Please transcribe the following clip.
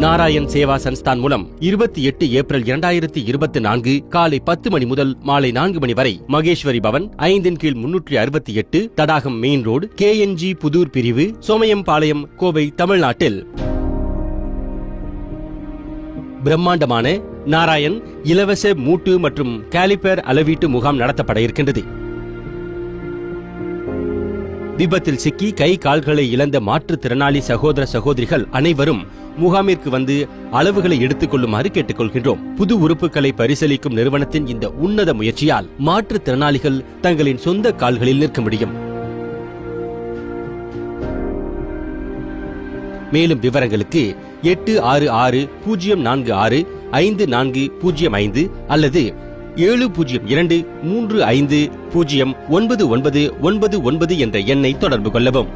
நாராயண் சேவா சன்ஸ்தான் மூலம் 28 ஏப்ரல் 2024 காலை 10 மணி முதல் மாலை 4 மணி வரை மகேஸ்வரி பவன் 5/368 தடாகம் மெயின் ரோடு KNG புதூர் பிரிவு சோமயம்பாளையம் கோவை தமிழ்நாட்டில் பிரம்மாண்டமான நாராயண் இலவச மூட்டு மற்றும் காலிப்பர் அளவீட்டு முகாம் நடத்தப்பட இருக்கின்றது. விபத்தில் சிக்கி கை கால்களை இழந்த மாற்றுத்திறனாளி சகோதர சகோதரிகள் அனைவரும் முகாமிற்கு வந்து அளவுகளை எடுத்துக் கொள்ளுமாறு கேட்டுக்கொள்கின்றோம். புது உறுப்புகளை பரிசீலிக்கும் நிறுவனத்தின் இந்த உன்னத முயற்சியால் மாற்றுத்திறனாளிகள் தங்களின் சொந்த கால்களில் நிற்க முடியும். மேலும் விவரங்களுக்கு 8660465405 அல்லது 7023509999 என்ற எண்ணை தொடர்பு கொள்ளவும்.